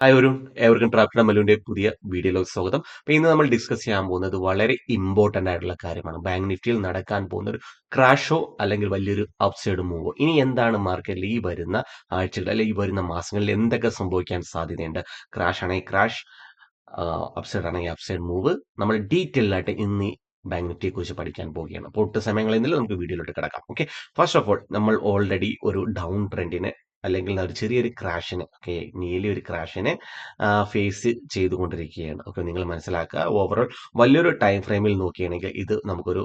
ഏവർക്കും ട്രാപ്റ്റഡ് മല്ലുവിന്റെ പുതിയ വീഡിയോയിലേക്ക് സ്വാഗതം. അപ്പോൾ ഇന്ന് നമ്മൾ ഡിസ്കസ് ചെയ്യാൻ പോകുന്നത് വളരെ ഇമ്പോർട്ടന്റ് ആയിട്ടുള്ള കാര്യമാണ്. ബാങ്ക് നിഫ്റ്റിയിൽ നടക്കാൻ പോകുന്ന ഒരു ക്രാഷോ അല്ലെങ്കിൽ വലിയൊരു അപ്സൈഡ് മൂവോ. ഇനി എന്താണ് മാർക്കറ്റിൽ ഈ വരുന്ന ആഴ്ചകൾ അല്ലെങ്കിൽ ഈ വരുന്ന മാസങ്ങളിൽ എന്തൊക്കെ സംഭവിക്കാൻ സാധ്യതയുണ്ട്? ക്രാഷ് ആണെങ്കിൽ ക്രാഷ്, അപ്സൈഡ് ആണെങ്കിൽ അപ്സൈഡ് മൂവ്. നമ്മൾ ഡീറ്റെയിൽ ആയിട്ട് ഇന്ന് ഈ ബാങ്ക് നിഫ്റ്റിയെ കുറിച്ച് പഠിക്കാൻ പോവുകയാണ്. അപ്പോൾ ഒട്ടും സമയങ്ങളിൽ നമുക്ക് വീഡിയോയിലോട്ട് കിടക്കാം. ഓക്കെ, ഫസ്റ്റ് ഓഫ് ഓൾ നമ്മൾ ഓൾറെഡി ഒരു ഡൗൺ ട്രെൻഡിനെ അല്ലെങ്കിൽ ഒരു ചെറിയൊരു ക്രാഷിനെ, ഓക്കെ, നീലി ഒരു ക്രാഷിനെ ഫേസ് ചെയ്തുകൊണ്ടിരിക്കുകയാണ്. ഓക്കെ, നിങ്ങൾ മനസ്സിലാക്കുക, ഓവറോൾ വലിയൊരു ടൈം ഫ്രെയിമിൽ നോക്കുകയാണെങ്കിൽ ഇത് നമുക്കൊരു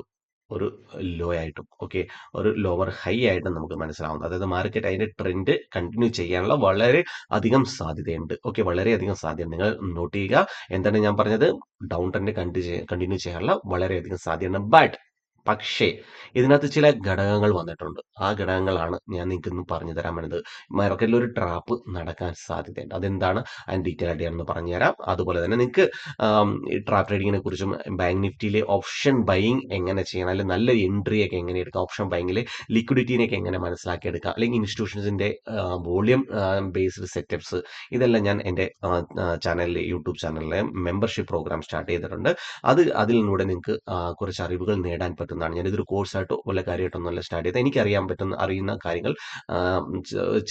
ഒരു ലോ ആയിട്ടും, ഓക്കെ, ഒരു ലോവർ ഹൈ ആയിട്ടും നമുക്ക് മനസ്സിലാവുന്നത്. അതായത് മാർക്കറ്റ് അതിന്റെ ട്രെൻഡ് കണ്ടിന്യൂ ചെയ്യാനുള്ള വളരെ അധികം സാധ്യതയുണ്ട്. ഓക്കെ, വളരെയധികം സാധ്യത നിങ്ങൾ നോട്ട് ചെയ്യുക. എന്താണ് ഞാൻ പറഞ്ഞത്? ഡൗൺ ട്രെൻഡ് കണ്ടിന്യൂ ചെയ്യാനുള്ള വളരെയധികം സാധ്യതയുണ്ട്. പക്ഷേ ഇതിനകത്ത് ചില ഘടകങ്ങൾ വന്നിട്ടുണ്ട്. ആ ഘടകങ്ങളാണ് ഞാൻ നിങ്ങൾക്ക് ഇന്ന് പറഞ്ഞു തരാൻ വേണ്ടത്. മാർക്കറ്റിൽ ഒരു ട്രാപ്പ് നടക്കാൻ സാധ്യതയുണ്ട്. അതെന്താണ്? അതിന് ഡീറ്റെയിൽ ആയിട്ട് ഞാനൊന്ന് പറഞ്ഞുതരാം. അതുപോലെ തന്നെ നിങ്ങൾക്ക് ഈ ട്രാപ്പ് ട്രേഡിങ്ങിനെ കുറിച്ചും ബാങ്ക് നിഫ്റ്റിയിലെ ഓപ്ഷൻ ബൈയിങ് എങ്ങനെ ചെയ്യണം, അല്ലെങ്കിൽ നല്ല എൻട്രി ഒക്കെ എങ്ങനെ എടുക്കാം, ഓപ്ഷൻ ബൈങ്ങിലെ ലിക്വിഡിറ്റിനെയൊക്കെ എങ്ങനെ മനസ്സിലാക്കി എടുക്കാം, അല്ലെങ്കിൽ ഇൻസ്റ്റിറ്റ്യൂഷൻസിന്റെ വോളിയം ബേസ്ഡ് സെറ്റപ്സ്, ഇതെല്ലാം ഞാൻ എൻ്റെ ചാനലിലെ യൂട്യൂബ് ചാനലിലെ മെമ്പർഷിപ്പ് പ്രോഗ്രാം സ്റ്റാർട്ട് ചെയ്തിട്ടുണ്ട്. അതിൽ നിന്നൂടെ നിങ്ങൾക്ക് കുറച്ച് അറിവുകൾ നേടാൻ പറ്റുന്നതാണ്. ഞാനിതൊരു കോഴ്സായിട്ടോ വല്ല കാര്യമായിട്ടൊന്നുമല്ല സ്റ്റാർട്ട് ചെയ്തത്. എനിക്കറിയാൻ പറ്റുന്ന അറിയുന്ന കാര്യങ്ങൾ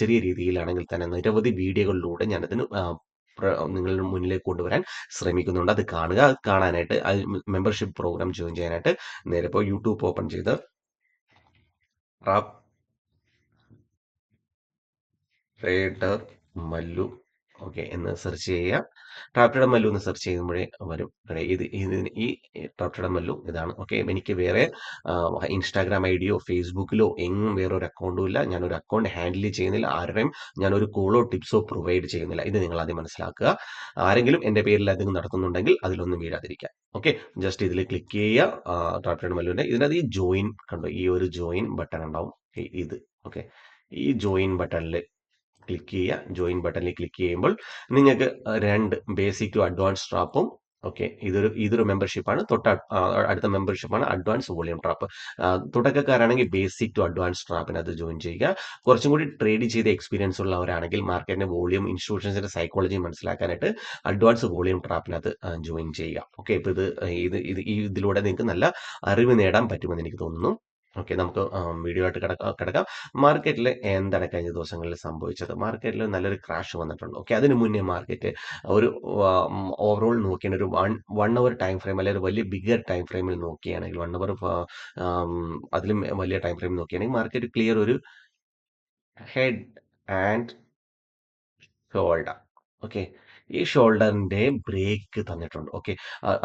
ചെറിയ രീതിയിലാണെങ്കിൽ തന്നെ നിരവധി വീഡിയോകളിലൂടെ ഞാനതിന് നിങ്ങളുടെ മുന്നിലേക്ക് കൊണ്ടുവരാൻ ശ്രമിക്കുന്നുണ്ട്. അത് കാണുക. അത് കാണാനായിട്ട് മെമ്പർഷിപ്പ് പ്രോഗ്രാം ജോയിൻ ചെയ്യാനായിട്ട് നേരെ ഇപ്പോൾ യൂട്യൂബ് ഓപ്പൺ ചെയ്ത് ട്രേഡർ മല്ലു, ഓക്കെ, എന്ന് സെർച്ച് ചെയ്യുക. ട്രാപ്റ്റഡ് മല്ലു എന്ന് സെർച്ച് ചെയ്യുമ്പോഴേ വരും. ഈ ട്രാപ്റ്റഡ് മല്ലു ഇതാണ്. ഓക്കെ, എനിക്ക് വേറെ ഇൻസ്റ്റാഗ്രാം ഐഡിയോ ഫേസ്ബുക്കിലോ എങ്ങും വേറെ ഒരു അക്കൗണ്ടും ഇല്ല. ഞാനൊരു അക്കൗണ്ട് ഹാൻഡിൽ ചെയ്യുന്നില്ല. ആരുടെയും ഞാനൊരു കോളോ ടിപ്സോ പ്രൊവൈഡ് ചെയ്യുന്നില്ല. ഇത് നിങ്ങൾ ആദ്യം മനസ്സിലാക്കുക. ആരെങ്കിലും എൻ്റെ പേരിൽ അധികം നടത്തുന്നുണ്ടെങ്കിൽ അതിലൊന്നും വീഴാതിരിക്കുക. ഓക്കെ, ജസ്റ്റ് ഇതിൽ ക്ലിക്ക് ചെയ്യുക. ട്രാപ്റ്റഡ് മല്ലുവിന്റെ ഇതിനകത്ത് ഈ ജോയിൻ കണ്ടോ, ഈ ഒരു ജോയിൻ ബട്ടൺ ഉണ്ടാവും. ഇത്, ഓക്കെ, ഈ ജോയിൻ ബട്ടണിൽ ക്ലിക്ക് ചെയ്യുക. ജോയിൻ ബട്ടണിൽ ക്ലിക്ക് ചെയ്യുമ്പോൾ നിങ്ങൾക്ക് രണ്ട് ബേസിക് ടു അഡ്വാൻസ് ട്രാപ്പും, ഓക്കെ, ഇതൊരു മെമ്പർഷിപ്പാണ്. അടുത്ത മെമ്പർഷിപ്പാണ് അഡ്വാൻസ് വോളിയം ട്രാപ്പ്. തുടക്കക്കാരാണെങ്കിൽ ബേസിക് ടു അഡ്വാൻസ് ട്രാപ്പിനകത്ത് ജോയിൻ ചെയ്യുക. കുറച്ചും കൂടി ട്രേഡ് ചെയ്ത് എക്സ്പീരിയൻസ് ഉള്ളവരാണെങ്കിൽ മാർക്കറ്റിന്റെ വോളിയം, ഇൻസ്റ്റിറ്റ്യൂഷൻസിന്റെ സൈക്കോളജി മനസ്സിലാക്കാനായിട്ട് അഡ്വാൻസ് വോളിയം ട്രാപ്പിനകത്ത് ജോയിൻ ചെയ്യുക. ഓക്കെ, ഇപ്പൊ ഇതിലൂടെ നിങ്ങൾക്ക് നല്ല അറിവ് നേടാൻ പറ്റുമെന്ന് എനിക്ക് തോന്നുന്നു. ഓക്കെ, നമുക്ക് വീഡിയോ ആയിട്ട് കിടക്കാം. മാർക്കറ്റിൽ എന്താണ് കഴിഞ്ഞ ദിവസങ്ങളിൽ സംഭവിച്ചത്? മാർക്കറ്റിൽ നല്ലൊരു ക്രാഷ് വന്നിട്ടുണ്ട്. ഓക്കെ, അതിന് മുന്നേ മാർക്കറ്റ് ഒരു ഓവറോൾ നോക്കിയാണ് ഒരു വൺ അവർ ടൈം ഫ്രെയിം, അല്ലെങ്കിൽ ഒരു വലിയ ബിഗർ ടൈം ഫ്രെയിമിൽ നോക്കുകയാണെങ്കിൽ, 1 അവർ അതിലും വലിയ ടൈം ഫ്രെയിം നോക്കുകയാണെങ്കിൽ മാർക്കറ്റ് ക്ലിയർ ഒരു ഹെഡ് ആൻഡ് ഷോൾഡർ, ഓക്കെ, ഈ ഷോൾഡറിന്റെ ബ്രേക്ക് തന്നിട്ടുണ്ട്. ഓക്കെ,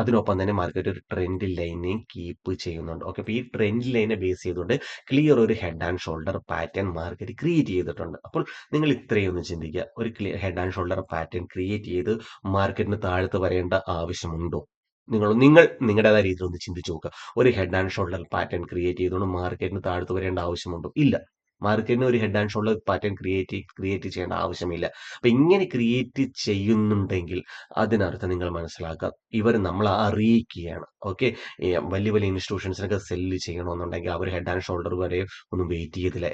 അതിനൊപ്പം തന്നെ മാർക്കറ്റ് ഒരു ട്രെൻഡ് ലൈനെയും കീപ്പ് ചെയ്യുന്നുണ്ട്. ഓക്കെ, അപ്പൊ ഈ ട്രെൻഡ് ലൈനെ ബേസ് ചെയ്തുകൊണ്ട് ക്ലിയർ ഒരു head and shoulder pattern market create ചെയ്തിട്ടുണ്ട്. അപ്പോൾ നിങ്ങൾ ഇത്രയും ഒന്ന് ചിന്തിക്കുക, ഒരു head and shoulder pattern create ചെയ്ത് മാർക്കറ്റിന് താഴത്ത് വരേണ്ട ആവശ്യമുണ്ടോ? നിങ്ങൾ നിങ്ങളുടേതായ രീതിയിൽ ഒന്ന് ചിന്തിച്ചു നോക്കുക. ഒരു head and shoulder pattern create ചെയ്തുകൊണ്ട് മാർക്കറ്റിന് താഴത്ത് വരേണ്ട ആവശ്യമുണ്ടോ? ഇല്ല. മാർക്കറ്റിന് ഒരു head and shoulder pattern create ചെയ്യേണ്ട ആവശ്യമില്ല. അപ്പൊ ഇങ്ങനെ ക്രിയേറ്റ് ചെയ്യുന്നുണ്ടെങ്കിൽ അതിനർത്ഥം നിങ്ങൾ മനസ്സിലാക്കുക, ഇവർ നമ്മളെ അറിയിക്കുകയാണ്. ഓക്കെ, വലിയ വലിയ ഇൻസ്റ്റിറ്റ്യൂഷൻസിനൊക്കെ സെല്ല് ചെയ്യണമെന്നുണ്ടെങ്കിൽ അവർ ഹെഡ് ആൻഡ് ഷോൾഡർ വരെ ഒന്നും വെയിറ്റ് ചെയ്യത്തില്ല.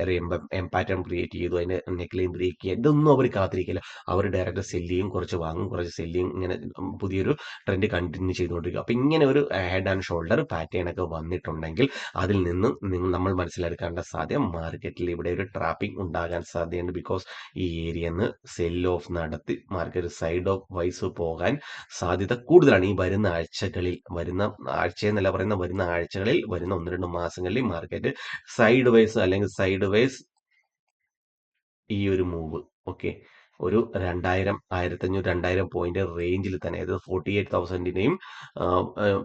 പാറ്റേൺ ക്രിയേറ്റ് ചെയ്തു, അതിന്റെ നെക്ലൈൻ ബ്രേക്ക് ചെയ്യുക, ഇതൊന്നും അവർ കാത്തിരിക്കില്ല. അവർ ഡയറക്റ്റ് സെല്ല് ചെയ്യും, കുറച്ച് വാങ്ങും, കുറച്ച് സെല്ല് ചെയ്യും, ഇങ്ങനെ പുതിയൊരു ട്രെൻഡ് കണ്ടിന്യൂ ചെയ്തുകൊണ്ടിരിക്കും. അപ്പൊ ഇങ്ങനെ ഒരു ഹെഡ് ആൻഡ് ഷോൾഡർ പാറ്റേൺ ഒക്കെ വന്നിട്ടുണ്ടെങ്കിൽ അതിൽ നിന്നും നമ്മൾ മനസ്സിലാക്കേണ്ട സാധ്യത മാർക്കറ്റിൽ ഇവിടെ ഒരു ട്രാപ്പിംഗ് ഉണ്ടാകാൻ സാധ്യതയുണ്ട്. ബിക്കോസ് ഈ ഏരിയന്ന് സെൽ ഓഫ് നടത്തി മാർക്കറ്റ് സൈഡ് ഓഫ് വൈസ് പോകാൻ സാധ്യത കൂടുതലാണ്. ഈ വരുന്ന ആഴ്ചകളിൽ, വരുന്ന ആഴ്ചകളിൽ, വരുന്ന 1-2 മാസങ്ങളിൽ മാർക്കറ്റ് സൈഡ് വൈസ് അല്ലെങ്കിൽ സൈഡ് വൈസ് ഈ ഒരു മൂവ്, ഓക്കെ, ഒരു 2000, 1500, 2000 പോയിന്റ് റേഞ്ചിൽ തന്നെ, അതായത് 48,000ന്റെയും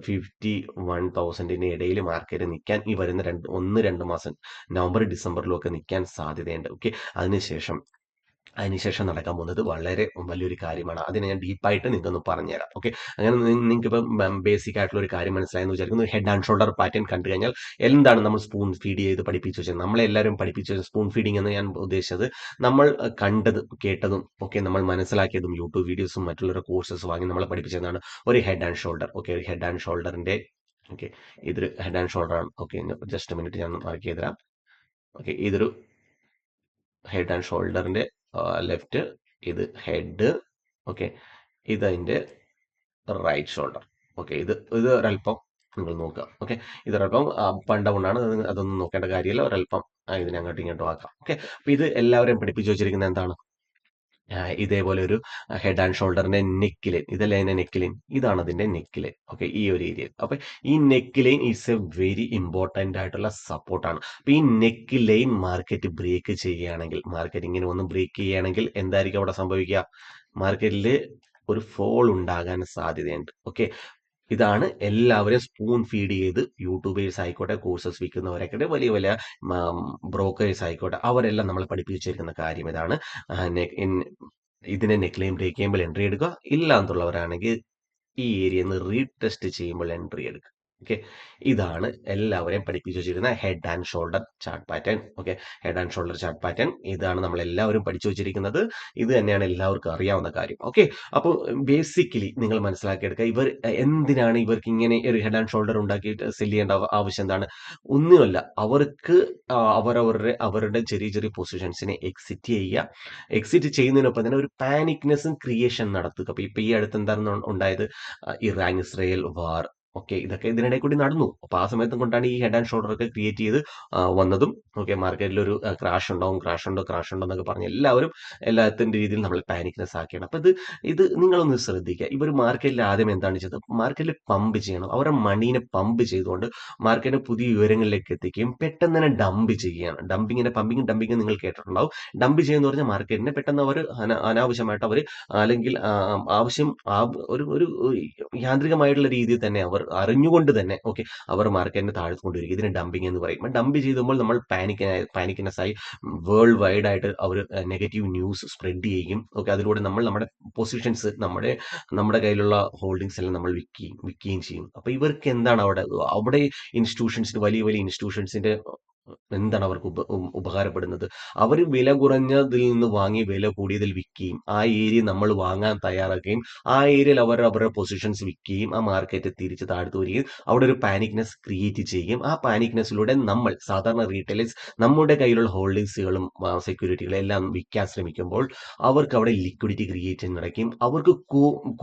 51,000ന്റെയും ഇടയിൽ മാർക്കറ്റ് നിൽക്കാൻ ഈ വരുന്ന 1-2 മാസം, നവംബർ ഡിസംബറിലും ഒക്കെ നിൽക്കാൻ സാധ്യതയുണ്ട്. ഓക്കെ, അതിനുശേഷം നടക്കാൻ പോകുന്നത് വളരെ വലിയൊരു കാര്യമാണ്. അതിനെ ഞാൻ ഡീപ്പായിട്ട് നിങ്ങൾക്കൊന്ന് പറഞ്ഞുതരാം. ഓക്കെ, അങ്ങനെ നിങ്ങൾക്ക് ഇപ്പം ബേസിക് ആയിട്ടുള്ള ഒരു കാര്യം മനസ്സിലായെന്ന് വിചാരിക്കുന്നു. ഹെഡ് ആൻഡ് ഷോൾഡർ പാറ്റേൺ കണ്ടു കഴിഞ്ഞാൽ എന്താണ് നമ്മൾ സ്പൂൺ ഫീഡ് ചെയ്ത് പഠിപ്പിച്ചു വെച്ചത്? നമ്മളെല്ലാവരും പഠിപ്പിച്ചു വെച്ചത് സ്പൂൺ ഫീഡിംഗ് എന്ന് ഞാൻ ഉദ്ദേശിച്ചത് നമ്മൾ കണ്ടതും കേട്ടതും, ഓക്കെ, നമ്മൾ മനസ്സിലാക്കിയതും യൂട്യൂബ് വീഡിയോസും മറ്റുള്ള കോഴ്സസ് വാങ്ങി നമ്മളെ പഠിപ്പിച്ചതാണ് ഒരു ഹെഡ് ആൻഡ് ഷോൾഡർ. ഓക്കെ, ഒരു ഹെഡ് ആൻഡ് ഷോൾഡറിന്റെ, ഓക്കെ, ഇതൊരു ഹെഡ് ആൻഡ് ഷോൾഡർ ആണ്. ഓക്കെ, ജസ്റ്റ് മിനിറ്റ് ഞാൻ മാർക്ക് ചെയ്ത് തരാം. ഓക്കെ, ഇതൊരു ഹെഡ് ആൻഡ് ഷോൾഡറിന്റെ ലെഫ്റ്റ്, ഇത് ഹെഡ്, ഓക്കെ, ഇതതിൻ്റെ റൈറ്റ് ഷോൾഡർ. ഓക്കെ, ഇത് ഒരല്പം നിങ്ങൾ നോക്കുക. ഓക്കെ, ഇതൊരല്പം പണ്ടവുണ്ടാണ്, അതൊന്നും നോക്കേണ്ട കാര്യമില്ല. ഒരല്പം ഇതിനെ അങ്ങോട്ടും ഇങ്ങോട്ടും ആക്കാം. ഓക്കെ, അപ്പൊ ഇത് എല്ലാവരെയും പഠിപ്പിച്ചു വെച്ചിരിക്കുന്നത് എന്താണ്? ഇതേപോലെ ഒരു ഹെഡ് ആൻഡ് ഷോൾഡറിന്റെ നെക്ക് ലൈൻ, ഇതല്ല അതിന്റെ നെക്ക് ലൈൻ, ഇതാണ് അതിന്റെ നെക്ക് ലൈൻ. ഓക്കെ, ഈ ഒരു ഏരിയയിൽ. അപ്പൊ ഈ neck line is A very important ആയിട്ടുള്ള സപ്പോർട്ടാണ്. അപ്പൊ ഈ നെക്ക് ലൈൻ മാർക്കറ്റ് ബ്രേക്ക് ചെയ്യുകയാണെങ്കിൽ, മാർക്കറ്റ് ഇങ്ങനെ ഒന്ന് ബ്രേക്ക് ചെയ്യുകയാണെങ്കിൽ എന്തായിരിക്കും അവിടെ സംഭവിക്കുക? മാർക്കറ്റിൽ ഒരു ഫോൾ ഉണ്ടാകാൻ സാധ്യതയുണ്ട്. ഓക്കെ, ഇതാണ് എല്ലാവരും സ്പൂൺ ഫീഡ് ചെയ്ത് യൂട്യൂബേഴ്സ് ആയിക്കോട്ടെ, കോഴ്സസ് വിൽക്കുന്നവരായിക്കോട്ടെ, വലിയ വലിയ ബ്രോക്കേഴ്സ് ആയിക്കോട്ടെ, അവരെല്ലാം നമ്മളെ പഠിപ്പിച്ചിരിക്കുന്ന കാര്യം ഇതാണ്. ഇതിനെ നെക്ലെയിം ബ്രേക്ക് ചെയ്യുമ്പോൾ എൻട്രി എടുക്കുക, ഇല്ല എന്നുള്ളവരാണെങ്കിൽ ഈ ഏരിയയിൽ നിന്ന് റീടെസ്റ്റ് ചെയ്യുമ്പോൾ എൻട്രി എടുക്കുക. ഓക്കെ, ഇതാണ് എല്ലാവരെയും പഠിപ്പിച്ചു വെച്ചിരിക്കുന്ന head and shoulder chart pattern. Okay, head and shoulder chart pattern ഇതാണ് നമ്മൾ എല്ലാവരും പഠിച്ചു വെച്ചിരിക്കുന്നത്. ഇത് തന്നെയാണ് എല്ലാവർക്കും അറിയാവുന്ന കാര്യം. ഓക്കെ, അപ്പോൾ ബേസിക്കലി നിങ്ങൾ മനസ്സിലാക്കിയെടുക്കുക, ഇവർ എന്തിനാണ് ഇവർക്ക് ഇങ്ങനെ ഒരു ഹെഡ് ആൻഡ് ഷോൾഡർ ഉണ്ടാക്കിയിട്ട് സെല് ചെയ്യേണ്ട ആവശ്യം എന്താണ്? ഒന്നുമല്ല, അവർക്ക് അവരുടെ ചെറിയ ചെറിയ പൊസിഷൻസിനെ എക്സിറ്റ് ചെയ്യുക. എക്സിറ്റ് ചെയ്യുന്നതിനൊപ്പം തന്നെ ഒരു പാനിക്നെസ്സും ക്രിയേഷൻ നടത്തുക. അപ്പൊ ഇപ്പൊ ഈ അടുത്ത് എന്താണ് ഉണ്ടായത്? ഇറാൻ ഇസ്രയേൽ വാർ. ഓക്കെ, ഇതൊക്കെ ഇതിനിടയിൽ കൂടി നടന്നു. അപ്പൊ ആ സമയത്തും കൊണ്ടാണ് ഈ ഹെഡ് ആൻഡ് ഷോൾഡർ ഒക്കെ ക്രിയേറ്റ് ചെയ്ത് വന്നതും. ഓക്കെ, മാർക്കറ്റിൽ ഒരു ക്രാഷ് ഉണ്ടാവും, ക്രാഷ് ഉണ്ടോ എന്നൊക്കെ പറഞ്ഞ് എല്ലാത്തിന്റെ രീതിയിൽ നമ്മൾ പാനിക്നെസ് ആക്കിയാണ്. അപ്പൊ ഇത് നിങ്ങളൊന്ന് ശ്രദ്ധിക്കുക. ഇവർ മാർക്കറ്റിൽ ആദ്യം എന്താണ് ചെയ്തത്? മാർക്കറ്റിൽ പമ്പ് ചെയ്യണം. അവരുടെ മണീനെ പമ്പ് ചെയ്തുകൊണ്ട് മാർക്കറ്റിനെ പുതിയ വിവരങ്ങളിലേക്ക് എത്തിക്കുകയും പെട്ടെന്ന് തന്നെ ഡംപ് ചെയ്യുകയാണ്. പമ്പിങ് നിങ്ങൾ കേട്ടിട്ടുണ്ടാവും. ഡംപ് ചെയ്യുന്ന പറഞ്ഞാൽ മാർക്കറ്റിനെ പെട്ടെന്ന് അവർ അനാവശ്യമായിട്ട് അവർ, അല്ലെങ്കിൽ ഒരു യാന്ത്രികമായിട്ടുള്ള രീതിയിൽ തന്നെ അവർ അറിഞ്ഞുകൊണ്ട് തന്നെ അവർ മാർക്കറ്റിനെ താഴ്ത്തു കൊണ്ടിരിക്കും. ഇതിന് ഡംപിങ് എന്ന് പറയും. ഡംപ് ചെയ്തുമ്പോൾ നമ്മൾ പാനിക്നെസ് ആയി വേൾഡ് വൈഡ് ആയിട്ട് അവർ നെഗറ്റീവ് ന്യൂസ് സ്പ്രെഡ് ചെയ്യും. അതിലൂടെ നമ്മൾ നമ്മുടെ പൊസിഷൻസ്, നമ്മുടെ കയ്യിലുള്ള ഹോൾഡിങ്സ് എല്ലാം നമ്മൾ വിൽക്കുകയും ചെയ്യും. അപ്പൊ ഇവർക്ക് എന്താണ് അവിടെ ഇൻസ്റ്റിറ്റ്യൂഷൻസിന്, വലിയ വലിയ ഇൻസ്റ്റിറ്റ്യൂഷൻസിന്റെ എന്താണ് അവർക്ക് ഉപകാരപ്പെടുന്നത്? അവർ വില കുറഞ്ഞതിൽ നിന്ന് വാങ്ങി വില കൂടിയതിൽ വിൽക്കുകയും, ആ ഏരിയ നമ്മൾ വാങ്ങാൻ തയ്യാറാക്കുകയും, ആ ഏരിയയിൽ അവരുടെ പൊസിഷൻസ് വിൽക്കുകയും, ആ മാർക്കറ്റ് തിരിച്ച് താഴ്ത്തു വരികയും, അവിടെ ഒരു പാനിക്നെസ് ക്രിയേറ്റ് ചെയ്യുകയും, ആ പാനിക്നെസ്സിലൂടെ നമ്മൾ സാധാരണ റീറ്റെയിലേഴ്സ് നമ്മുടെ കയ്യിലുള്ള ഹോൾഡിങ്സുകളും സെക്യൂരിറ്റികളും എല്ലാം വിൽക്കാൻ ശ്രമിക്കുമ്പോൾ അവർക്ക് അവിടെ ലിക്വിഡിറ്റി ക്രിയേറ്റ് നടക്കുകയും, അവർക്ക്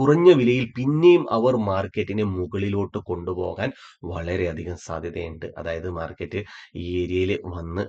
കുറഞ്ഞ വിലയിൽ പിന്നെയും അവർ മാർക്കറ്റിനെ മുകളിലോട്ട് കൊണ്ടുപോകാൻ വളരെയധികം സാധ്യതയുണ്ട്. അതായത് മാർക്കറ്റ് ഈ ഏരിയയിൽ വന്ന്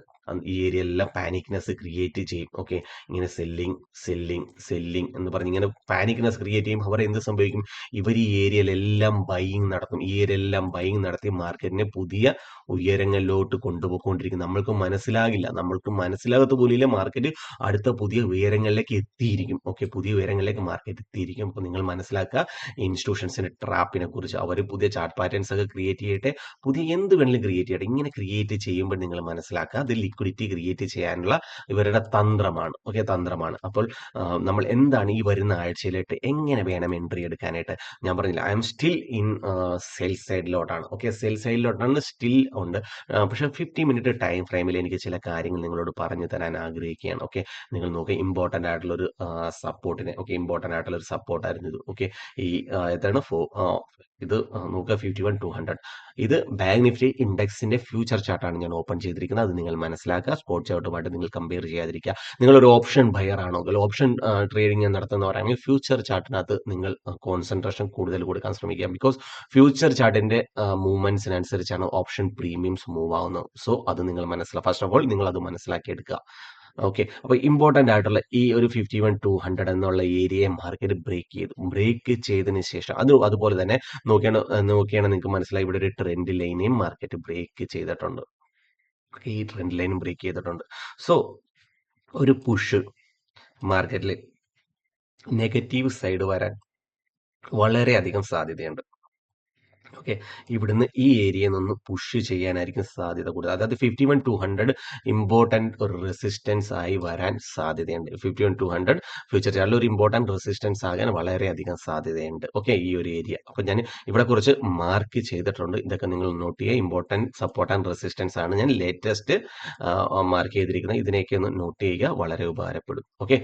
ഈ ഏരിയയിലെല്ലാം പാനിക്നെസ് ക്രിയേറ്റ് ചെയ്യും. ഓക്കെ, ഇങ്ങനെ സെല്ലിങ് എന്ന് പറഞ്ഞ് ഇങ്ങനെ പാനിക്നെസ് ക്രിയേറ്റ് ചെയ്യും. അവർ എന്ത് സംഭവിക്കും? ഇവർ ഈ ഏരിയയിലെല്ലാം ബൈയിങ് നടത്തും. ഈ ഏരിയയിലെല്ലാം ബൈയിങ് നടത്തി മാർക്കറ്റിനെ പുതിയ ഉയരങ്ങളിലോട്ട് കൊണ്ടുപോയിക്കൊണ്ടിരിക്കും. നമ്മൾക്ക് മനസ്സിലാകത്ത പോലില്ല, മാർക്കറ്റ് അടുത്ത പുതിയ ഉയരങ്ങളിലേക്ക് എത്തിയിരിക്കും. ഓക്കെ, പുതിയ ഉയരങ്ങളിലേക്ക് മാർക്കറ്റ് എത്തിയിരിക്കും. അപ്പോൾ നിങ്ങൾ മനസ്സിലാക്കുക ഇൻസ്റ്റിറ്റ്യൂഷൻസിന്റെ ട്രാപ്പിനെ കുറിച്ച്. അവർ പുതിയ ചാർട്ട് പാറ്റേൺസ് ഒക്കെ ക്രിയേറ്റ് ചെയ്യട്ടെ, പുതിയ എന്ത് വേണമെങ്കിലും ക്രിയേറ്റ് ചെയ്യട്ടെ. ഇങ്ങനെ ക്രിയേറ്റ് ചെയ്യുമ്പോൾ നിങ്ങൾ മനസ്സിലാക്കുക, അത് ലിക്വിഡിറ്റി ക്രിയേറ്റ് ചെയ്യാനുള്ള ഇവരുടെ തന്ത്രമാണ്. ഓക്കെ, തന്ത്രമാണ്. അപ്പോൾ നമ്മൾ എന്താണ് ഈ വരുന്ന ആഴ്ചയിലായിട്ട് എങ്ങനെ വേണം എൻട്രി എടുക്കാനായിട്ട്? ഞാൻ പറഞ്ഞില്ല, I'm still in sell സൈഡിലോട്ടാണ്. ഓക്കെ, സെൽ സൈഡിലോട്ടാണ്, സ്റ്റിൽ ഉണ്ട്. പക്ഷെ 50 മിനിറ്റ് ടൈം ഫ്രെയിമിൽ എനിക്ക് ചില കാര്യങ്ങൾ നിങ്ങളോട് പറഞ്ഞു തരാൻ ആഗ്രഹിക്കുകയാണ്. ഓക്കെ, നിങ്ങൾ നോക്കുക, ഇമ്പോർട്ടന്റ് ആയിട്ടുള്ള ഒരു ഇമ്പോർട്ടന്റ് ആയിട്ടുള്ള ഒരു സപ്പോർട്ടായിരുന്നു ഇത്. ഓക്കെ, ഈ എത്രയാണ് ഇത് നോക്കുക, 51,200. ഇത് ബാങ്ക് നിഫ്റ്റി ഇൻഡെക്സിന്റെ ഫ്യൂച്ചർ ചാർട്ടാണ് ഞാൻ ഓപ്പൺ ചെയ്തിരിക്കുന്നത്. അത് നിങ്ങൾ മനസ്സിലാക്കുക. സ്പോട്ട് ചാർട്ടുമായിട്ട് നിങ്ങൾ കമ്പയർ ചെയ്യാതിരിക്കുക. നിങ്ങളൊരു ഓപ്ഷൻ ബയർ ആണോ, ഓപ്ഷൻ ട്രേഡിംഗ് നടത്തുന്നവരാണെങ്കിൽ ഫ്യൂച്ചർ ചാർട്ടിനകത്ത് നിങ്ങൾ കോൺസെൻട്രേഷൻ കൂടുതൽ കൊടുക്കാൻ ശ്രമിക്കുക. ബിക്കോസ് ഫ്യൂച്ചർ ചാർട്ടിന്റെ മൂവ്മെന്റ്സിനനുസരിച്ചാണ് ഓപ്ഷൻ പ്രീമിയംസ് മൂവ് ആവുന്നത്. സോ അത് നിങ്ങൾ ഫസ്റ്റ് ഓഫ് ഓൾ നിങ്ങൾ അത് മനസ്സിലാക്കിയെടുക്കുക. ഓക്കെ, അപ്പൊ ഇമ്പോർട്ടന്റ് ആയിട്ടുള്ള ഈ ഒരു 51,200 എന്നുള്ള ഏരിയയെ മാർക്കറ്റ് ബ്രേക്ക് ചെയ്തതിന് ശേഷം അതുപോലെ തന്നെ നോക്കിയാണ് നിങ്ങൾക്ക് മനസ്സിലായി, ഇവിടെ ഒരു ട്രെൻഡ് ലൈനെയും മാർക്കറ്റ് ബ്രേക്ക് ചെയ്തിട്ടുണ്ട്. ഈ ട്രെൻഡ് ലൈനും ബ്രേക്ക് ചെയ്തിട്ടുണ്ട്. സോ ഒരു പുഷ് മാർക്കറ്റിൽ നെഗറ്റീവ് സൈഡ് വരാൻ വളരെയധികം സാധ്യതയുണ്ട്. ഓക്കെ, ഇവിടുന്ന് ഈ ഏരിയയിൽ നിന്ന് പുഷ് ചെയ്യാനായിരിക്കും സാധ്യത കൂടുതൽ. അതായത് 51,200 ഇമ്പോർട്ടന്റ് ഒരു റെസിസ്റ്റൻസ് ആയി വരാൻ സാധ്യതയുണ്ട്. 51,200 ഫ്യൂച്ചർ ചാർട്ടിൽ ഒരു ഇമ്പോർട്ടന്റ് റെസിസ്റ്റൻസ് ആകാൻ വളരെയധികം സാധ്യതയുണ്ട്. ഓക്കെ, ഈ ഒരു ഏരിയ. അപ്പൊ ഞാൻ ഇവിടെ കുറച്ച് മാർക്ക് ചെയ്തിട്ടുണ്ട്. ഇതൊക്കെ നിങ്ങൾ നോട്ട് ചെയ്യുക. ഇമ്പോർട്ടന്റ് സപ്പോർട്ട് ആൻഡ് റെസിസ്റ്റൻസ് ആണ് ഞാൻ ലേറ്റസ്റ്റ് മാർക്ക് ചെയ്തിരിക്കുന്നത്. ഇതിനെയൊക്കെ ഒന്ന് നോട്ട് ചെയ്യുക, വളരെ ഉപകാരപ്പെടും. ഓക്കെ,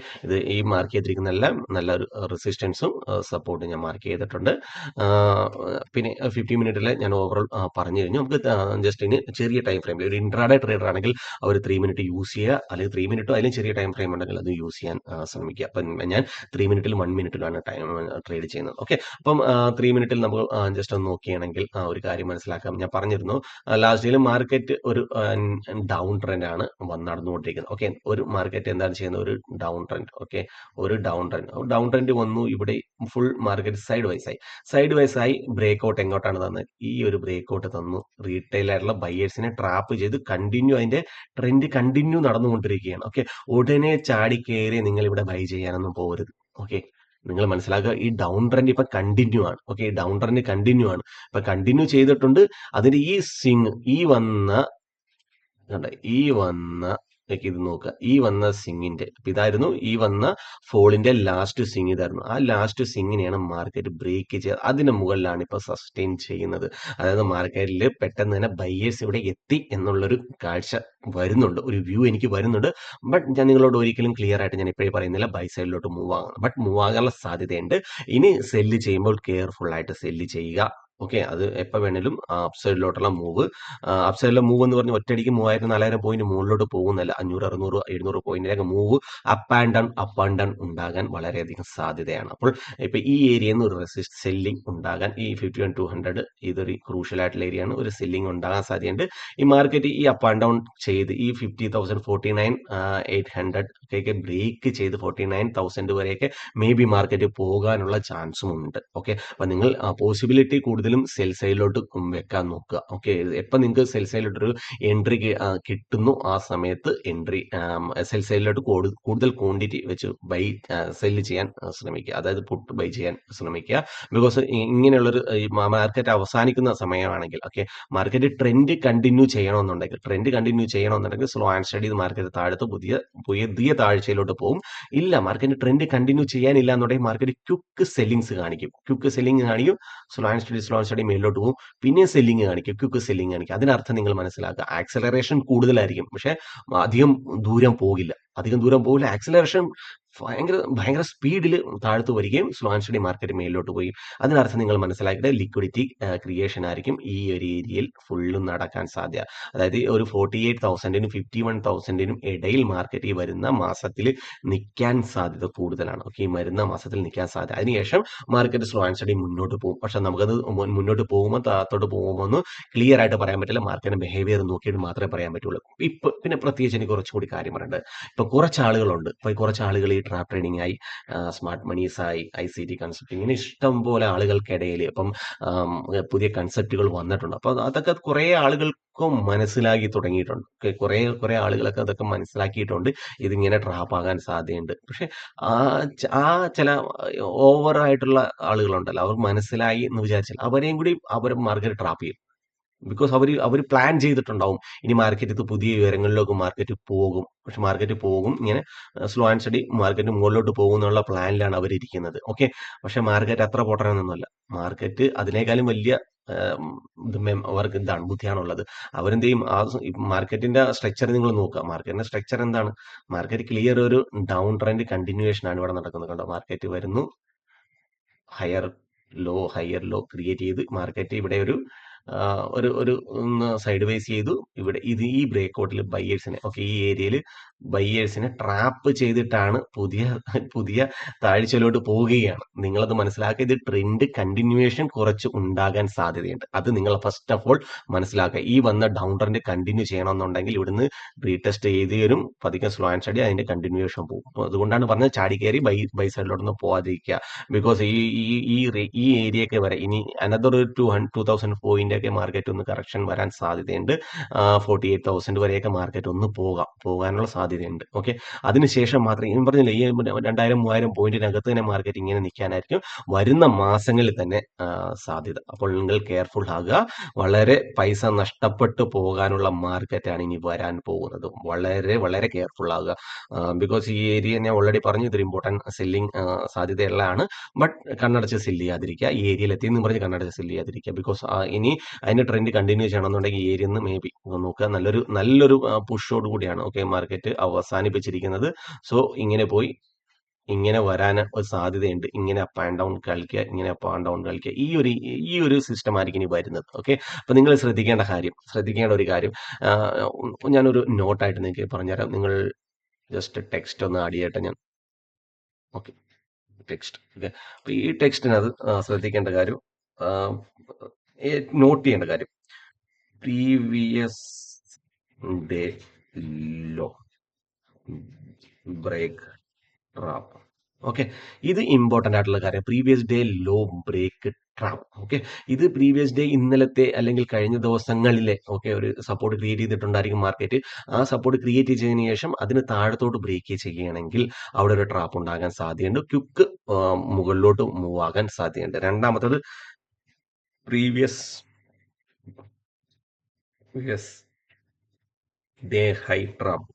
ഈ മാർക്ക് ചെയ്തിരിക്കുന്ന എല്ലാം നല്ലൊരു റെസിസ്റ്റൻസും സപ്പോർട്ടും ഞാൻ മാർക്ക് ചെയ്തിട്ടുണ്ട്. പിന്നെ മിനിറ്റിലെ ഞാൻ ഓവറോൾ പറഞ്ഞു കഴിഞ്ഞു. നമുക്ക് ജസ്റ്റ് ഇനി ചെറിയ ടൈം ഫ്രെയിം, ഒരു ഇൻട്രാഡേ ട്രേഡർ ആണെങ്കിൽ അവർ 3 മിനിറ്റ് യൂസ് ചെയ്യുക, അല്ലെങ്കിൽ 3 മിനിറ്റോ അതിലും ചെറിയ ടൈം ഫ്രെയിം ഉണ്ടെങ്കിൽ അത് യൂസ് ചെയ്യാൻ ശ്രമിക്കുക. അപ്പം ഞാൻ 3 മിനിറ്റിലും 1 മിനിറ്റിലാണ് ടൈം ട്രേഡ് ചെയ്യുന്നത്. ഓക്കെ, അപ്പം 3 മിനിറ്റിൽ നമുക്ക് ജസ്റ്റ് ഒന്ന് നോക്കുകയാണെങ്കിൽ ഒരു കാര്യം മനസ്സിലാക്കാം. ഞാൻ പറഞ്ഞിരുന്നു ലാസ്റ്റിൽ മാർക്കറ്റ് ഒരു ഡൗൺ ട്രെൻഡ് ആണ് നടന്നുകൊണ്ടിരിക്കുന്നത്. ഓക്കെ, ഒരു മാർക്കറ്റ് എന്താണ് ചെയ്യുന്നത്, ഒരു ഡൗൺ ട്രെൻഡ്. ഓക്കെ, ഒരു ഡൗൺ ട്രെൻഡ് വന്നു. ഇവിടെ ഫുൾ മാർക്കറ്റ് സൈഡ് വൈസ് ആയി ബ്രേക്ക്ഔട്ട് എങ്ങോട്ടാണ് തന്നത്, ഈ ഒരു ബ്രേക്ക്ഔട്ട് തന്നു. റീറ്റെയിൽ ആയിട്ടുള്ള ബയേഴ്സിനെ ട്രാപ്പ് ചെയ്ത് കണ്ടിന്യൂ, അതിന്റെ ട്രെൻഡ് കണ്ടിന്യൂ നടന്നുകൊണ്ടിരിക്കുകയാണ്. ഓക്കെ, ഉടനെ ചാടി കയറി നിങ്ങൾ ഇവിടെ ബൈ ചെയ്യാനൊന്നും പോകരുത്. ഓക്കെ, നിങ്ങൾ മനസ്സിലാക്കുക, ഈ ഡൗൺ ട്രെൻഡ് ഇപ്പൊ കണ്ടിന്യൂ ആണ്. ഓക്കെ, ഡൗൺ ട്രെൻഡ് കണ്ടിന്യൂ ആണ്, ഇപ്പൊ കണ്ടിന്യൂ ചെയ്തിട്ടുണ്ട്. അതിന്റെ ഈ സ്വിങ്, ഈ വന്ന ഇത് നോക്കുക, ഈ വന്ന സ്വിങ്ങിന്റെ ഇതായിരുന്നു, ഈ വന്ന ഫോളിന്റെ ലാസ്റ്റ് സ്വിങ് ഇതായിരുന്നു. ആ ലാസ്റ്റ് സ്വിങ്ങിനെയാണ് മാർക്കറ്റ് ബ്രേക്ക് ചെയ്ത് അതിന് മുകളിലാണ് ഇപ്പൊ സസ്റ്റെയിൻ ചെയ്യുന്നത്. അതായത് മാർക്കറ്റിൽ പെട്ടെന്ന് തന്നെ ബയേഴ്സ് ഇവിടെ എത്തി എന്നുള്ളൊരു കാഴ്ച വരുന്നുണ്ട്, ഒരു വ്യൂ എനിക്ക് വരുന്നുണ്ട്. ബട്ട് ഞാൻ നിങ്ങളോട് ഒരിക്കലും ക്ലിയർ ആയിട്ട് ഞാൻ ഇപ്പോഴേ പറയുന്നില്ല ബൈ സൈഡിലോട്ട് മൂവ് ആകണം. ബട്ട് മൂവ് ആകാനുള്ള സാധ്യതയുണ്ട്. ഇനി സെല്ല് ചെയ്യുമ്പോൾ കെയർഫുൾ ആയിട്ട് സെല്ല് ചെയ്യുക. ഓക്കെ, അത് എപ്പോൾ വേണേലും അപ്സൈഡിലോട്ടുള്ള മൂവ്, എന്ന് പറഞ്ഞ് ഒറ്റയടിക്ക് 3000-4000 പോയിന്റ് മുകളിലോട്ട് പോകുന്നല്ല. 500, 600, 700 പോയിന്റിലേക്ക് മൂവ് അപ്പ് ആൻഡ് ഡൗൺ ഉണ്ടാകാൻ വളരെയധികം സാധ്യതയാണ്. അപ്പോൾ ഇപ്പൊ ഈ ഏരിയയിൽ നിന്ന് ഒരു റെസിസ്റ്റ് സെല്ലിംഗ് ഉണ്ടാകാൻ, ഈ 51-200 ഇതൊരു ക്രൂഷ്യൽ ആയിട്ടുള്ള ഏരിയ ആണ്, ഒരു സെല്ലിംഗ് ഉണ്ടാകാൻ സാധ്യതയുണ്ട്. ഈ മാർക്കറ്റ് ഈ അപ്പ് ആൻഡ് ഡൗൺ ചെയ്ത് ഈ 50,000, 49,800 ഒക്കെ ബ്രേക്ക് ചെയ്ത് 49,000 വരെയൊക്കെ മേ ബി മാർക്കറ്റ് പോകാനുള്ള ചാൻസും ഉണ്ട്. ഓക്കെ, അപ്പൊ നിങ്ങൾ പോസിബിലിറ്റി കൂടുതലും സെൽ സൈഡിലോട്ട് വെക്കാൻ നോക്കുക. ഓക്കെ, എപ്പം നിങ്ങൾക്ക് സെൽ സൈഡിലോട്ടൊരു എൻട്രി കിട്ടുന്നു ആ സമയത്ത് എൻട്രി സെൽ സൈഡിലോട്ട് കൂടുതൽ ക്വാണ്ടിറ്റി വെച്ച് ബൈ സെല്ല് ചെയ്യാൻ ശ്രമിക്കുക, അതായത് പുട്ട് ബൈ ചെയ്യാൻ ശ്രമിക്കുക. ബിക്കോസ് ഇങ്ങനെയുള്ളൊരു മാർക്കറ്റ് അവസാനിക്കുന്ന സമയമാണെങ്കിൽ, ഓക്കെ, മാർക്കറ്റ് ട്രെൻഡ് കണ്ടിന്യൂ ചെയ്യണമെന്നുണ്ടെങ്കിൽ സ്ലോ ആൻഡ് സ്റ്റഡി മാർക്കറ്റ് താഴത്ത് പുതിയ താഴ്ചയിലോട്ട് പോകും. ഇല്ല, മാർക്കറ്റ് ട്രെൻഡ് കണ്ടിന്യൂ ചെയ്യാനില്ല എന്നുണ്ടെങ്കിൽ മാർക്കറ്റ് ക്വിക്ക് സെല്ലിങ്സ് കാണിക്കും. സ്ലോ ആൻഡ് സ്റ്റഡി മേലോട്ട് പോകും, പിന്നെ സെല്ലിങ് കാണിക്കും, ക്വിക്ക് സെല്ലിങ് കാണിക്കും. അതിനർത്ഥം നിങ്ങൾ മനസ്സിലാക്കുക, ആക്സലറേഷൻ കൂടുതലായിരിക്കും, പക്ഷെ അധികം ദൂരം പോകില്ല. ആക്സലറേഷൻ ഭയങ്കര സ്പീഡിൽ താഴ്ത്തു വരികയും സ്ലോ ആൻഡ് സ്റ്റഡി മാർക്കറ്റ് മേലോട്ട് പോയി. അതിനർത്ഥം നിങ്ങൾ മനസ്സിലാക്കിയിട്ട് ലിക്വിഡിറ്റി ക്രിയേഷൻ ആയിരിക്കും ഈ ഒരു ഏരിയയിൽ ഫുള്ളും നടക്കാൻ സാധ്യത. അതായത് ഒരു 48,000-നും 51,000-നും ഇടയിൽ മാർക്കറ്റ് ഈ വരുന്ന മാസത്തിൽ നിൽക്കാൻ സാധ്യത കൂടുതലാണ്. ഓക്കെ, ഈ വരുന്ന മാസത്തിൽ നിൽക്കാൻ സാധ്യത. അതിനുശേഷം മാർക്കറ്റ് സ്ലോ ആൻഡ് സ്റ്റഡി മുന്നോട്ട് പോകും. പക്ഷെ നമുക്കത് മുന്നോട്ട് പോകുമ്പോൾ താഴത്തോട്ട് പോകുമ്പോൾ ഒന്ന് ക്ലിയർ ആയിട്ട് പറയാൻ പറ്റില്ല. മാർക്കറ്റിന്റെ ബിഹേവിയർ നോക്കിയിട്ട് മാത്രമേ പറയാൻ പറ്റുള്ളൂ. ഇപ്പൊ പിന്നെ പ്രത്യേകിച്ച് എനിക്ക് കുറച്ചുകൂടി കാര്യം പറയേണ്ടത്, ഇപ്പൊ കുറച്ച് ആളുകളുണ്ട്, കുറച്ച് ആളുകൾ ഈ ട്രാപ്പ് ട്രേഡിംഗ് ആയി, സ്മാർട്ട് മണീസ് ആയി, ICT കൺസെപ്റ്റ്, ഇങ്ങനെ ഇഷ്ടം പോലെ ആളുകൾക്കിടയിൽ ഇപ്പം പുതിയ കൺസെപ്റ്റുകൾ വന്നിട്ടുണ്ട്. അപ്പൊ അതൊക്കെ കുറെ ആളുകൾക്കും മനസ്സിലാക്കി തുടങ്ങിയിട്ടുണ്ട്. കുറെ ആളുകളൊക്കെ അതൊക്കെ മനസ്സിലാക്കിയിട്ടുണ്ട്, ഇതിങ്ങനെ ട്രാപ്പ് ആകാൻ സാധ്യതയുണ്ട്. പക്ഷെ ആ ചില ഓവർ ആയിട്ടുള്ള ആളുകളുണ്ടല്ലോ, അവർ മനസ്സിലായി എന്ന് വിചാരിച്ചാൽ അവരെയും കൂടി അവർ മാർക്കറ്റ് ട്രാപ്പ് ചെയ്യും. ബിക്കോസ് അവർ പ്ലാൻ ചെയ്തിട്ടുണ്ടാവും, ഇനി മാർക്കറ്റ് ഇത് പുതിയ ഉയരങ്ങളിലേക്ക് മാർക്കറ്റ് പോകും. പക്ഷെ മാർക്കറ്റ് പോകും ഇങ്ങനെ സ്ലോ ആൻഡ് സ്റ്റഡി മാർക്കറ്റ് മുകളിലോട്ട് പോകും എന്നുള്ള പ്ലാനിലാണ് അവർ ഇരിക്കുന്നത്. ഓക്കെ, പക്ഷെ മാർക്കറ്റ് അത്ര പൊട്ടണമെന്നൊന്നുമല്ല. മാർക്കറ്റ് അതിനേക്കാളും വലിയ അവർക്ക് എന്താണ് ബുദ്ധിയാണുള്ളത്. അവരെന്ത് ചെയ്യും, ആ മാർക്കറ്റിന്റെ സ്ട്രക്ചർ നിങ്ങൾ നോക്കുക. മാർക്കറ്റിന്റെ സ്ട്രക്ചർ എന്താണ്, മാർക്കറ്റ് ക്ലിയർ ഒരു ഡൗൺ ട്രെൻഡ് കണ്ടിന്യൂവേഷൻ ആണ് ഇവിടെ നടക്കുന്നത്. കണ്ടോ, മാർക്കറ്റ് വരുന്നു, ഹയർ ലോ ക്രിയേറ്റ് ചെയ്ത് മാർക്കറ്റ് ഇവിടെ ഒരു സൈഡ് വൈസ് ചെയ്തു. ഇവിടെ ഈ ബ്രേക്ക്ഔട്ടിൽ ബയേഴ്സിനെ, ഓക്കെ, ഈ ഏരിയയിൽ ബയേഴ്സിനെ ട്രാപ്പ് ചെയ്തിട്ടാണ് പുതിയ താഴ്ചയിലോട്ട് പോവുകയാണ്. നിങ്ങളത് മനസ്സിലാക്കുക, ഇത് ട്രെൻഡ് കണ്ടിന്യൂവേഷൻ കുറച്ച് ഉണ്ടാകാൻ സാധ്യതയുണ്ട്. അത് നിങ്ങൾ ഫസ്റ്റ് ഓഫ് ഓൾ മനസ്സിലാക്കുക. ഈ വന്ന ഡൗൺ ട്രെൻഡ് കണ്ടിന്യൂ ചെയ്യണമെന്നുണ്ടെങ്കിൽ ഇവിടുന്ന് റീടെസ്റ്റ് ചെയ്ത് വരും, പതുക്കെ സ്ലോ ആൻഡ് സ്റ്റഡി അതിന്റെ കണ്ടിന്യൂവേഷൻ പോകും. അതുകൊണ്ടാണ് പറഞ്ഞത് ചാടി കയറി ബൈ സൈഡിലോട്ടൊന്ന് പോവാതിരിക്കുക. ബിക്കോസ് ഈ ഏരിയയൊക്കെ വരെ ഇനി അനദർ 2,000 പോയിന്റ് ഒക്കെ മാർക്കറ്റ് ഒന്ന് കറക്ഷൻ വരാൻ സാധ്യതയുണ്ട്. 48,000 വരെയൊക്കെ മാർക്കറ്റ് ഒന്ന് പോകാനുള്ള സാധ്യതയുണ്ട്. ഓക്കെ, അതിനുശേഷം മാത്രമേ, ഞാൻ പറഞ്ഞില്ല, ഈ 2,000-3,000 പോയിന്റിനകത്ത് തന്നെ മാർക്കറ്റ് ഇങ്ങനെ നിൽക്കാനായിരിക്കും വരുന്ന മാസങ്ങളിൽ തന്നെ സാധ്യത. അപ്പോൾ നിങ്ങൾ കെയർഫുൾ ആകുക. വളരെ പൈസ നഷ്ടപ്പെട്ടു പോകാനുള്ള മാർക്കറ്റാണ് ഇനി വരാൻ പോകുന്നത്. വളരെ വളരെ കെയർഫുൾ ആകുക. ബിക്കോസ് ഈ ഏരിയ ഞാൻ ഓൾറെഡി പറഞ്ഞു, ഇതൊരു ഇമ്പോർട്ടൻറ്റ് സെല്ലിംഗ് സാധ്യതയുള്ളതാണ്. ബട്ട് കണ്ണടച്ച് സെല്ല് ചെയ്യാതിരിക്കുക. ഈ ഏരിയയിൽ എത്തിയെന്ന് പറഞ്ഞ് കണ്ണടച്ച് സെല്ല് ചെയ്യാതിരിക്കുക. ബിക്കോസ് ഇനി അതിന്റെ ട്രെൻഡ് കണ്ടിന്യൂ ചെയ്യണമെന്നുണ്ടെങ്കിൽ ഈ ഏരിയ മേ ബി നോക്കുക, നല്ലൊരു പുഷോട് കൂടിയാണ് ഓക്കെ മാർക്കറ്റ് അവസാനിപ്പിച്ചിരിക്കുന്നത്. സോ ഇങ്ങനെ പോയി ഇങ്ങനെ വരാൻ ഒരു സാധ്യതയുണ്ട്. ഇങ്ങനെ അപ്പ് ആൻഡ് ഡൗൺ കളിക്കുക, ഇങ്ങനെ അപ്പ് ആൻഡ് ഡൗൺ കളിക്കുക. ഈ ഒരു സിസ്റ്റം ആയിരിക്കും ഇനി വരുന്നത്. ഓക്കെ. അപ്പൊ നിങ്ങൾ ശ്രദ്ധിക്കേണ്ട ഒരു കാര്യം ഞാനൊരു നോട്ടായിട്ട് നിങ്ങൾക്ക് പറഞ്ഞുതരാം. നിങ്ങൾ ജസ്റ്റ് ടെക്സ്റ്റ് ഒന്ന് ആഡ് ചെയ്യട്ടെ ഞാൻ. Okay, text. ഓക്കെ. അപ്പൊ ഈ ടെക്സ്റ്റിനകത്ത് ശ്രദ്ധിക്കേണ്ട കാര്യം, നോട്ട് ചെയ്യേണ്ട കാര്യം, previous day low break trap. Okay, ഇത് ഇമ്പോർട്ടന്റ് ആയിട്ടുള്ള കാര്യം. Previous day low break trap. Okay, ഇത് പ്രീവിയസ് ഡേ ഇന്നലത്തെ അല്ലെങ്കിൽ കഴിഞ്ഞ ദിവസങ്ങളിലെ ഒരു സപ്പോർട്ട് ക്രിയേറ്റ് ചെയ്തിട്ടുണ്ടായിരിക്കും മാർക്കറ്റ്. ആ സപ്പോർട്ട് ക്രിയേറ്റ് ചെയ്തതിനു ശേഷം അതിന് താഴത്തോട്ട് ബ്രേക്ക് ചെയ്യുകയാണെങ്കിൽ അവിടെ ഒരു ട്രാപ്പ് ഉണ്ടാകാൻ സാധ്യതയുണ്ട്. ക്വിക്ക് മുകളിലോട്ട് മൂവ് ആകാൻ സാധ്യതയുണ്ട്. രണ്ടാമത്തത് previous day high trap.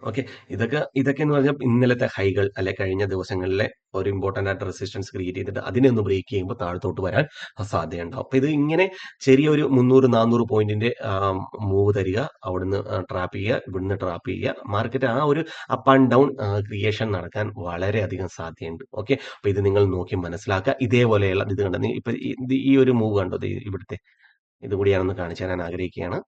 Okay, ഇതൊക്കെ എന്ന് പറഞ്ഞാൽ ഇന്നലത്തെ ഹൈകൾ അല്ലെ കഴിഞ്ഞ ദിവസങ്ങളിലെ ഒരു ഇമ്പോർട്ടന്റ് ആയിട്ട് റെസിസ്റ്റൻസ് ക്രിയേറ്റ് ചെയ്തിട്ട് അതിനെ ഒന്ന് ബ്രേക്ക് ചെയ്യുമ്പോൾ താഴത്തോട്ട് വരാൻ സാധ്യതയുണ്ടാവും. അപ്പൊ ഇത് ഇങ്ങനെ ചെറിയൊരു 300-400 പോയിന്റിന്റെ മൂവ് തരിക, അവിടുന്ന് ട്രാപ്പ് ചെയ്യുക, ഇവിടുന്ന് ട്രാപ്പ് ചെയ്യുക. മാർക്കറ്റ് ആ ഒരു അപ്പ് ആൻഡ് ഡൗൺ ക്രിയേഷൻ നടക്കാൻ വളരെയധികം സാധ്യതയുണ്ട്. ഓക്കെ, അപ്പൊ ഇത് നിങ്ങൾ നോക്കി മനസ്സിലാക്കുക. ഇതേപോലെയുള്ള ഇത് കണ്ടത് ഇപ്പൊ ഈ ഒരു മൂവ് കണ്ടോ, ഇവിടുത്തെ ഇതുകൂടി ഞാനൊന്ന് കാണിച്ചു തരാൻ ആഗ്രഹിക്കുകയാണ്.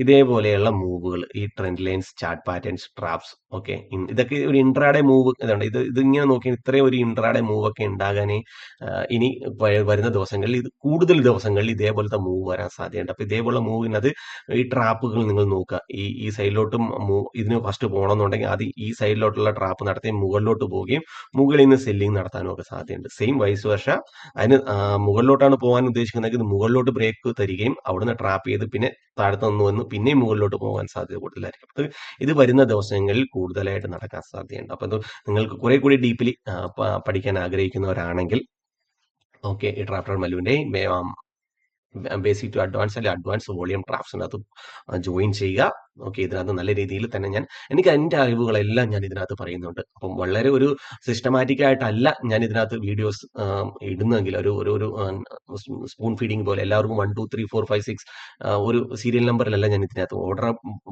ഇതേപോലെയുള്ള മൂവുകൾ, ഈ trend lines, chart patterns, traps, okay, ഇതൊക്കെ ഒരു ഇൻട്രാഡേ മൂവ്. ഇതുണ്ട്, ഇതിങ്ങനെ നോക്കി ഇത്രയും ഒരു ഇൻട്രാഡേ മൂവ് ഒക്കെ ഉണ്ടാകാനേ ഇനി വരുന്ന ദിവസങ്ങളിൽ, ഇത് കൂടുതൽ ദിവസങ്ങളിൽ ഇതേപോലത്തെ മൂവ് വരാൻ സാധ്യതയുണ്ട്. അപ്പൊ ഇതേപോലുള്ള മൂവിനത് ഈ ട്രാപ്പുകൾ നിങ്ങൾ നോക്കുക. ഈ സൈഡിലോട്ടും ഇതിന് ഫസ്റ്റ് പോകണമെന്നുണ്ടെങ്കിൽ ആദ്യം ഈ സൈഡിലോട്ടുള്ള ട്രാപ്പ് നടത്തി മുകളിലോട്ട് പോവുകയും മുകളിൽ നിന്ന് സെല്ലിംഗ് നടത്താനും ഒക്കെ സാധ്യതയുണ്ട്. സെയിം വൈസ് വർഷ അതിന് മുകളിലോട്ടാണ് പോകാൻ ഉദ്ദേശിക്കുന്നതെങ്കിൽ ഇത് മുകളിലോട്ട് ബ്രേക്ക് തരികയും അവിടുന്ന് ട്രാപ്പ് ചെയ്ത് പിന്നെ താഴത്ത് നിന്ന് വന്ന് പിന്നെയും മുകളിലോട്ട് പോകാൻ സാധ്യത കൂടുതലായിരിക്കും. അത് ഇത് വരുന്ന ദിവസങ്ങളിൽ കൂടുതലായിട്ട് നടക്കാൻ സാധ്യതയുണ്ട്. അപ്പൊ ഇത് നിങ്ങൾക്ക് കുറെ കൂടി ഡീപ്ലി പഠിക്കാൻ ആഗ്രഹിക്കുന്നവരാണെങ്കിൽ ഓക്കെ, ഈ ട്രാപ്റ്റർ മല്ലുവിന്റെ ബേസിക് ടു അഡ്വാൻസ് അല്ലെങ്കിൽ അഡ്വാൻസ് വോളിയം ട്രാപ്സിനകത്ത് ജോയിൻ ചെയ്യുക. ഓക്കെ, ഇതിനകത്ത് നല്ല രീതിയിൽ തന്നെ എനിക്ക് അതിന്റെ അറിവുകളെല്ലാം ഞാൻ ഇതിനകത്ത് പറയുന്നുണ്ട്. അപ്പം വളരെ ഒരു സിസ്റ്റമാറ്റിക് ആയിട്ടല്ല ഞാൻ ഇതിനകത്ത് വീഡിയോസ് ഇടുന്നെങ്കിൽ ഒരു സ്പൂൺ ഫീഡിങ് പോലെ എല്ലാവർക്കും 1 2 3 4 5 6 ഒരു സീരിയൽ നമ്പറിലല്ല ഞാൻ ഇതിനകത്ത് ഓർഡർ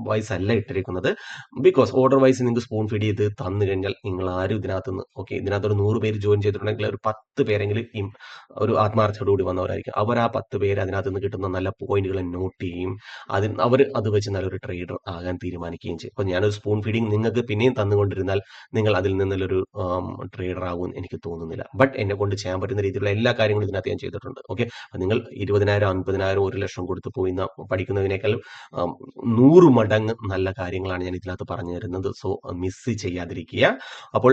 വൈസ് അല്ല ഇട്ടിരിക്കുന്നത്. ബിക്കോസ് ഓർഡർ വൈസ് നിങ്ങൾക്ക് സ്പൂൺ ഫീഡ് ചെയ്ത് തന്നു കഴിഞ്ഞാൽ നിങ്ങൾ ആരും ഇതിനകത്ത് ഒരു 100 പേര് ജോയിൻ ചെയ്തിട്ടുണ്ടെങ്കിൽ ഒരു 10 പേരെങ്കിലും ഒരു ആത്മാർത്ഥയോടുകൂടി വന്നവരായിരിക്കും. അവർ ആ 10 പേര് അതിനകത്ത് നിന്ന് കിട്ടുന്ന നല്ല പോയിന്റുകൾ നോട്ട് ചെയ്യും. അവർ അത് വെച്ച് നല്ലൊരു ട്രേഡർ ആകാൻ തീരുമാനിക്കുകയും ചെയ്യും. അപ്പൊ ഞാനൊരു സ്പൂൺ ഫീഡിങ് നിങ്ങൾക്ക് പിന്നെയും തന്നുകൊണ്ടിരുന്നാൽ നിങ്ങൾ അതിൽ നിന്നൊരു ട്രേഡർ ആകും എനിക്ക് തോന്നുന്നില്ല. ബട്ട് എന്നെ കൊണ്ട് ചെയ്യാൻ പറ്റുന്ന രീതിയിലുള്ള എല്ലാ കാര്യങ്ങളും ഇതിനകത്ത് ഞാൻ ചെയ്തിട്ടുണ്ട്. ഓക്കെ, നിങ്ങൾ 20,000 50,000 1 ലക്ഷം കൊടുത്ത് പോയി പഠിക്കുന്നതിനേക്കാളും 100 മടങ്ങ് നല്ല കാര്യങ്ങളാണ് ഞാൻ ഇതിനകത്ത് പറഞ്ഞു തരുന്നത്. സോ മിസ് ചെയ്യാതിരിക്കുക. അപ്പോൾ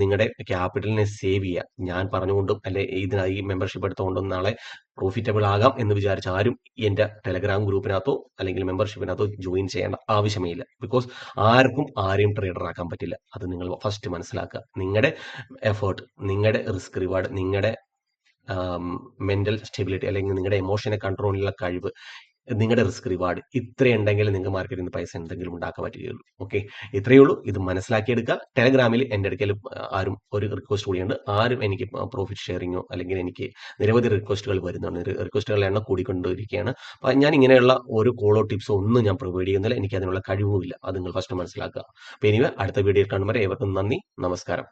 നിങ്ങളുടെ ക്യാപിറ്റലിനെ സേവ് ചെയ്യുക. ഞാൻ പറഞ്ഞുകൊണ്ടും അല്ലെ ഇതിനായി മെമ്പർഷിപ്പ് എടുത്തുകൊണ്ടും നാളെ പ്രോഫിറ്റബിൾ ആകാം എന്ന് വിചാരിച്ച ആരും എന്റെ ടെലഗ്രാം ഗ്രൂപ്പിനകത്തോ അല്ലെങ്കിൽ മെമ്പർഷിപ്പിനകത്തോ ജോയിൻ ചെയ്യേണ്ട ആവശ്യമേ ഇല്ല. ബിക്കോസ് ആർക്കും ആരെയും ട്രേഡർ ആക്കാൻ പറ്റില്ല. അത് നിങ്ങൾ ഫസ്റ്റ് മനസ്സിലാക്കുക. നിങ്ങളുടെ എഫേർട്ട്, നിങ്ങളുടെ റിസ്ക് റിവാർഡ്, നിങ്ങളുടെ മെന്റൽ സ്റ്റെബിലിറ്റി അല്ലെങ്കിൽ നിങ്ങളുടെ എമോഷനെ കൺട്രോളിലുള്ള കഴിവ്, നിങ്ങളുടെ റിസ്ക് റിവാർഡ് ഇത്രയുണ്ടെങ്കിൽ നിങ്ങൾക്ക് മാർക്കറ്റിൽ നിന്ന് പൈസ എന്തെങ്കിലും ഉണ്ടാക്കാൻ പറ്റുകയുള്ളൂ. ഓക്കെ, ഇത്രയേ ഉള്ളൂ. ഇത് മനസ്സിലാക്കിയെടുക്കുക. ടെലഗ്രാമിൽ എൻ്റെ അടുക്കൽ ആരും ഒരു റിക്വസ്റ്റ് കൂടിയുണ്ട്. ആരും എനിക്ക് പ്രോഫിറ്റ് ഷെയറിങ്ങോ അല്ലെങ്കിൽ എനിക്ക് നിരവധി റിക്വസ്റ്റുകൾ വരുന്നുണ്ട്. റിക്വസ്റ്റുകളുടെ എണ്ണം കൂടിക്കൊണ്ടിരിക്കുകയാണ്. അപ്പം ഞാൻ ഇങ്ങനെയുള്ള ഒരു കോളോ ടിപ്സോ ഒന്നും ഞാൻ പ്രൊവൈഡ് ചെയ്യുന്നില്ല. എനിക്ക് അതിനുള്ള കഴിവുമില്ല. അത് നിങ്ങൾ ഫസ്റ്റ് മനസ്സിലാക്കുക. അപ്പം ഇനി അടുത്ത വീഡിയോയിൽ കാണുമ്പോൾ ഏവർക്കും നന്ദി, നമസ്കാരം.